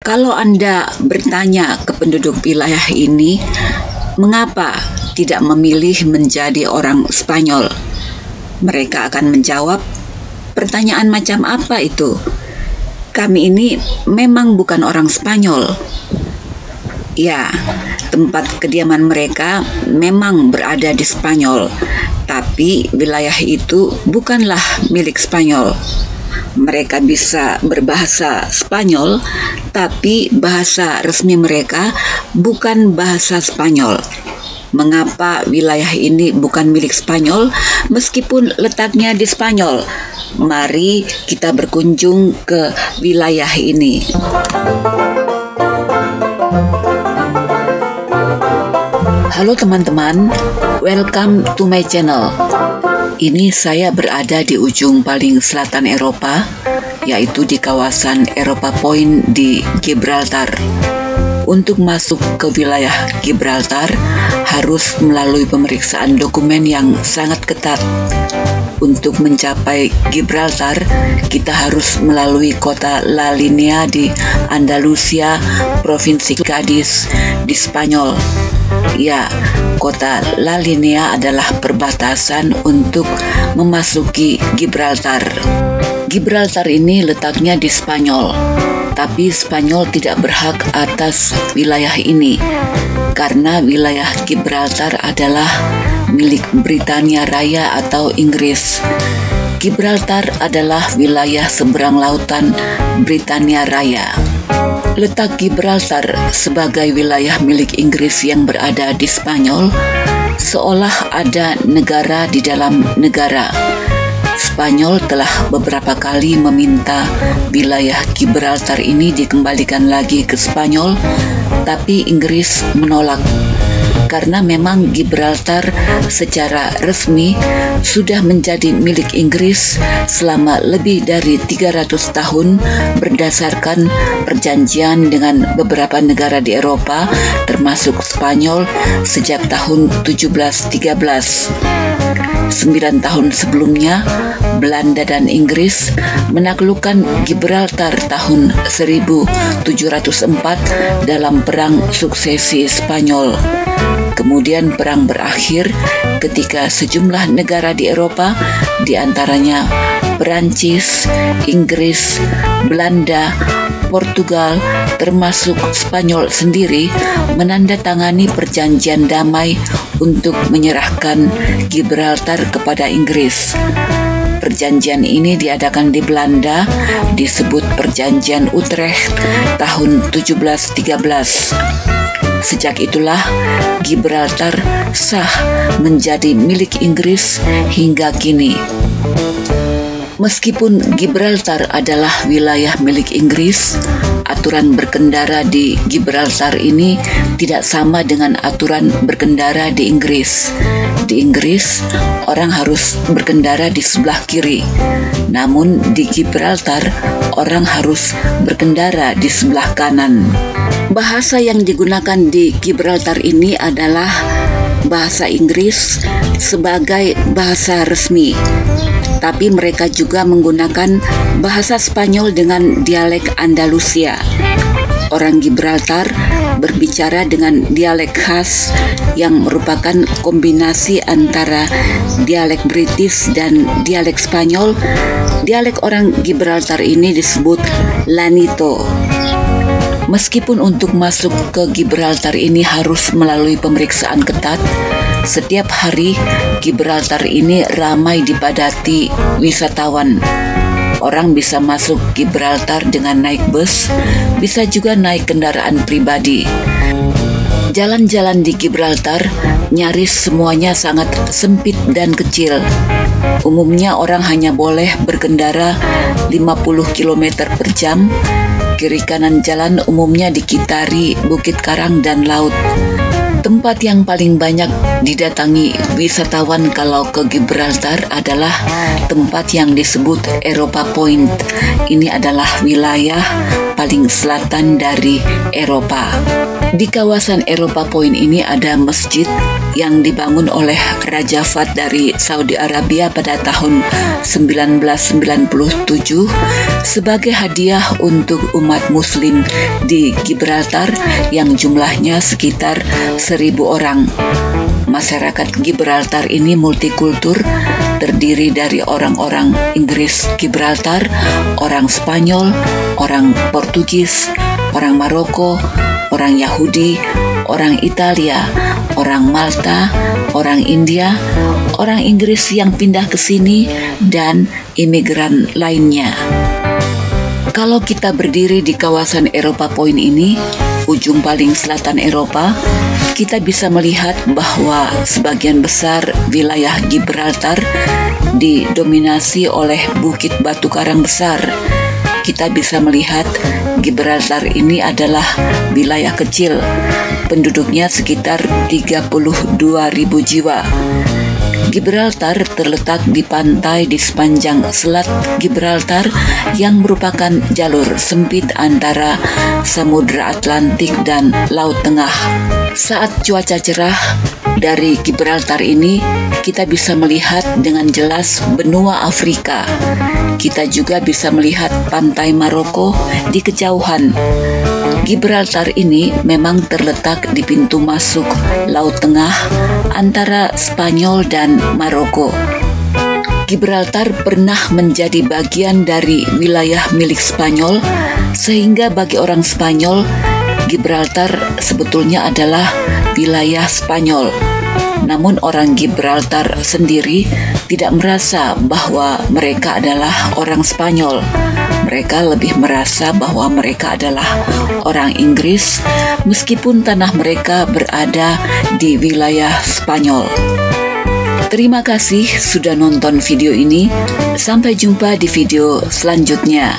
Kalau Anda bertanya ke penduduk wilayah ini, mengapa tidak memilih menjadi orang Spanyol? Mereka akan menjawab, pertanyaan macam apa itu? Kami ini memang bukan orang Spanyol. Ya, tempat kediaman mereka memang berada di Spanyol, tapi wilayah itu bukanlah milik Spanyol. Mereka bisa berbahasa Spanyol, tapi bahasa resmi mereka bukan bahasa Spanyol. Mengapa wilayah ini bukan milik Spanyol meskipun letaknya di Spanyol? Mari kita berkunjung ke wilayah ini. Halo teman-teman, welcome to my channel. Ini saya berada di ujung paling selatan Eropa, yaitu di kawasan Eropa Point di Gibraltar. Untuk masuk ke wilayah Gibraltar, harus melalui pemeriksaan dokumen yang sangat ketat. Untuk mencapai Gibraltar, kita harus melalui kota La Linea di Andalusia, Provinsi Cádiz di Spanyol. Ya, kota La Linea adalah perbatasan untuk memasuki Gibraltar. Gibraltar ini letaknya di Spanyol, tapi Spanyol tidak berhak atas wilayah ini, karena wilayah Gibraltar adalah milik Britania Raya atau Inggris. Gibraltar adalah wilayah seberang lautan Britania Raya. Letak Gibraltar sebagai wilayah milik Inggris yang berada di Spanyol seolah ada negara di dalam negara. Spanyol telah beberapa kali meminta wilayah Gibraltar ini dikembalikan lagi ke Spanyol, tapi Inggris menolak. Karena memang Gibraltar secara resmi sudah menjadi milik Inggris selama lebih dari 300 tahun berdasarkan perjanjian dengan beberapa negara di Eropa termasuk Spanyol sejak tahun 1713. 9 tahun sebelumnya, Belanda dan Inggris menaklukkan Gibraltar tahun 1704 dalam Perang Suksesi Spanyol. Kemudian perang berakhir ketika sejumlah negara di Eropa, di antaranya Perancis, Inggris, Belanda, Portugal, termasuk Spanyol sendiri, menandatangani perjanjian damai untuk menyerahkan Gibraltar kepada Inggris. Perjanjian ini diadakan di Belanda, disebut Perjanjian Utrecht tahun 1713. Sejak itulah Gibraltar sah menjadi milik Inggris hingga kini. Meskipun Gibraltar adalah wilayah milik Inggris, aturan berkendara di Gibraltar ini tidak sama dengan aturan berkendara di Inggris. Di Inggris, orang harus berkendara di sebelah kiri. Namun di Gibraltar, orang harus berkendara di sebelah kanan. Bahasa yang digunakan di Gibraltar ini adalah bahasa Inggris sebagai bahasa resmi. Tapi mereka juga menggunakan bahasa Spanyol dengan dialek Andalusia. Orang Gibraltar berbicara dengan dialek khas yang merupakan kombinasi antara dialek British dan dialek Spanyol. Dialek orang Gibraltar ini disebut Lanito. Meskipun untuk masuk ke Gibraltar ini harus melalui pemeriksaan ketat, setiap hari Gibraltar ini ramai dipadati wisatawan. Orang bisa masuk Gibraltar dengan naik bus, bisa juga naik kendaraan pribadi. Jalan-jalan di Gibraltar nyaris semuanya sangat sempit dan kecil. Umumnya orang hanya boleh berkendara 50 km per jam. Kiri kanan jalan umumnya dikitari bukit karang dan laut. Tempat yang paling banyak didatangi wisatawan kalau ke Gibraltar adalah tempat yang disebut Eropa Point. Ini adalah wilayah paling selatan dari Eropa. Di kawasan Eropa Point ini ada masjid yang dibangun oleh Raja Fahd dari Saudi Arabia pada tahun 1997 sebagai hadiah untuk umat muslim di Gibraltar yang jumlahnya sekitar 1.000 orang. Masyarakat Gibraltar ini multikultur, terdiri dari orang-orang Inggris Gibraltar, orang Spanyol, orang Portugis, orang Maroko, orang Yahudi, orang Italia, orang Malta, orang India, orang Inggris yang pindah ke sini, dan imigran lainnya. Kalau kita berdiri di kawasan Eropa Point ini, ujung paling selatan Eropa, kita bisa melihat bahwa sebagian besar wilayah Gibraltar didominasi oleh bukit batu karang besar. Kita bisa melihat Gibraltar ini adalah wilayah kecil, penduduknya sekitar 32.000 jiwa. Gibraltar terletak di pantai di sepanjang Selat Gibraltar yang merupakan jalur sempit antara Samudra Atlantik dan Laut Tengah. Saat cuaca cerah, dari Gibraltar ini kita bisa melihat dengan jelas benua Afrika. Kita juga bisa melihat pantai Maroko di kejauhan. Gibraltar ini memang terletak di pintu masuk Laut Tengah antara Spanyol dan Maroko. Gibraltar pernah menjadi bagian dari wilayah milik Spanyol, sehingga bagi orang Spanyol, Gibraltar sebetulnya adalah wilayah Spanyol. Namun orang Gibraltar sendiri tidak merasa bahwa mereka adalah orang Spanyol. Mereka lebih merasa bahwa mereka adalah orang Inggris, meskipun tanah mereka berada di wilayah Spanyol. Terima kasih sudah nonton video ini. Sampai jumpa di video selanjutnya.